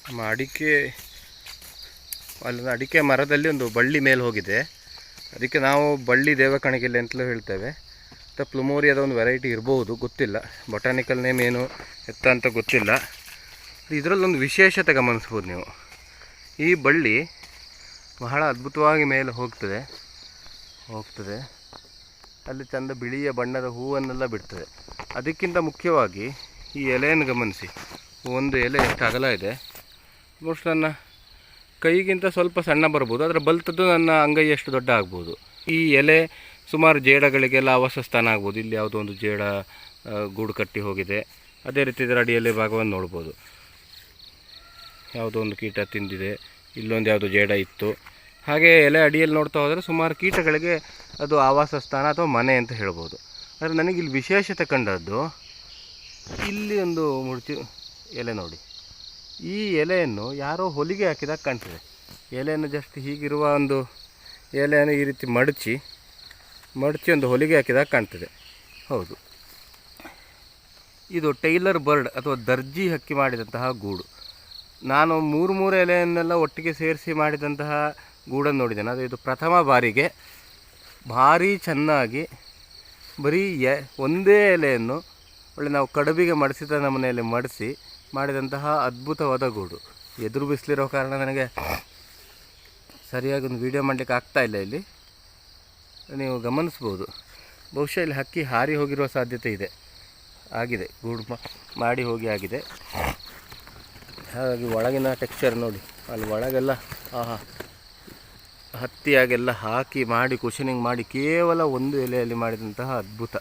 ನಮ್ಮ ಅಡಿಕೆ ಮರದಲ್ಲಿ ಒಂದು ಬಳ್ಳಿ ಮೇಲೆ ಹೋಗಿದೆ. ಅದಕ್ಕೆ ನಾವು ಬಳ್ಳಿ ದೇವಕಣಿಗೆಲೆ ಅಂತಲೂ ಹೇಳ್ತೇವೆ. ಮತ್ತು ಪ್ಲುಮೋರಿಯಾದ ಒಂದು ವೆರೈಟಿ ಇರ್ಬೋದು, ಗೊತ್ತಿಲ್ಲ. ಬೊಟಾನಿಕಲ್ ನೇಮ್ ಏನು ಎತ್ತ ಅಂತ ಗೊತ್ತಿಲ್ಲ. ಇದರಲ್ಲೊಂದು ವಿಶೇಷತೆ ಗಮನಿಸ್ಬೋದು ನೀವು. ಈ ಬಳ್ಳಿ ಬಹಳ ಅದ್ಭುತವಾಗಿ ಮೇಲೆ ಹೋಗ್ತದೆ. ಅಲ್ಲಿ ಚಂದ ಬಿಳಿಯ ಬಣ್ಣದ ಹೂವನ್ನೆಲ್ಲ ಬಿಡ್ತದೆ. ಅದಕ್ಕಿಂತ ಮುಖ್ಯವಾಗಿ ಈ ಎಲೆಯನ್ನು ಗಮನಿಸಿ. ಒಂದು ಎಲೆ ಎಷ್ಟು ಅಗಲ ಇದೆ, ಆಲ್ಮೋಸ್ಟ್ ನನ್ನ ಕೈಗಿಂತ ಸ್ವಲ್ಪ ಸಣ್ಣ ಬರ್ಬೋದು, ಅದರ ಬಲ್ತದ್ದು ನನ್ನ ಅಂಗೈಯಷ್ಟು ದೊಡ್ಡ ಆಗ್ಬೋದು. ಈ ಎಲೆ ಸುಮಾರು ಜೇಡಗಳಿಗೆಲ್ಲ ಆವಾಸ ಸ್ಥಾನ ಆಗ್ಬೋದು. ಇಲ್ಲಿ ಯಾವುದೋ ಒಂದು ಜೇಡ ಗೂಡು ಕಟ್ಟಿ ಹೋಗಿದೆ. ಅದೇ ರೀತಿ ಇದರ ಅಡಿಯಲ್ಲಿ ಭಾಗವನ್ನು ನೋಡ್ಬೋದು. ಯಾವುದೋ ಒಂದು ಕೀಟ ತಿಂದಿದೆ, ಇಲ್ಲೊಂದು ಯಾವುದೋ ಜೇಡ ಇತ್ತು. ಹಾಗೆ ಎಲೆ ಅಡಿಯಲ್ಲಿ ನೋಡ್ತಾ ಹೋದರೆ ಸುಮಾರು ಕೀಟಗಳಿಗೆ ಅದು ಆವಾಸ ಸ್ಥಾನ ಅಥವಾ ಮನೆ ಅಂತ ಹೇಳ್ಬೋದು. ಆದರೆ ನನಗಿಲ್ಲಿ ವಿಶೇಷತೆ ಕಂಡದ್ದು, ಇಲ್ಲಿ ಒಂದು ಮುಡ್ಚಿ ಎಲೆ ನೋಡಿ. ಈ ಎಲೆಯನ್ನು ಯಾರೋ ಹೊಲಿಗೆ ಹಾಕಿದಾಗ ಕಾಣ್ತದೆ. ಎಲೆಯನ್ನು ಜಸ್ಟ್ ಹೀಗಿರುವ ಒಂದು ಎಲೆಯನ್ನು ಈ ರೀತಿ ಮಡಚಿ ಒಂದು ಹೊಲಿಗೆ ಹಾಕಿದಾಗ ಕಾಣ್ತದೆ. ಹೌದು, ಇದು ಟೈಲರ್ ಬರ್ಡ್ ಅಥವಾ ದರ್ಜಿ ಹಕ್ಕಿ ಮಾಡಿದಂತಹ ಗೂಡು. ನಾನು ಮೂರು ಎಲೆಯನ್ನೆಲ್ಲ ಒಟ್ಟಿಗೆ ಸೇರಿಸಿ ಮಾಡಿದಂತಹ ಗೂಡನ್ನು ನೋಡಿದ್ದೇನೆ. ಅದು ಇದು ಪ್ರಥಮ ಬಾರಿಗೆ ಭಾರೀ ಚೆನ್ನಾಗಿ ಬರೀ ಒಂದೇ ಎಲೆಯನ್ನು ಒಳ್ಳೆ ನಾವು ಕಡುಬಿಗೆ ಮಡಿಸಿದ ನಮ್ಮನೆಯಲ್ಲಿ ಮಡಿಸಿ ಮಾಡಿದಂತಹ ಅದ್ಭುತವಾದ ಗೂಡು. ಎದುರು ಬಿಸಿಲಿರೋ ಕಾರಣ ನನಗೆ ಸರಿಯಾಗಿ ಒಂದು ವೀಡಿಯೋ ಮಾಡಲಿಕ್ಕೆ ಆಗ್ತಾಯಿಲ್ಲ. ಇಲ್ಲಿ ನೀವು ಗಮನಿಸ್ಬೋದು, ಬಹುಶಃ ಇಲ್ಲಿ ಹಕ್ಕಿ ಹಾರಿ ಹೋಗಿರುವ ಸಾಧ್ಯತೆ ಆಗಿದೆ. ಗೂಡು ಮಾಡಿ ಹೋಗಿ ಆಗಿದೆ. ಹಾಗಾಗಿ ಒಳಗಿನ ಟೆಕ್ಸ್ಚರ್ ನೋಡಿ, ಅಲ್ಲಿ ಒಳಗೆಲ್ಲ ಹತ್ತಿಯಾಗೆಲ್ಲ ಹಾಕಿ ಮಾಡಿ ಕುಷನಿಂಗ್ ಮಾಡಿ ಕೇವಲ ಒಂದು ಎಲೆಯಲ್ಲಿ ಮಾಡಿದಂತಹ ಅದ್ಭುತ.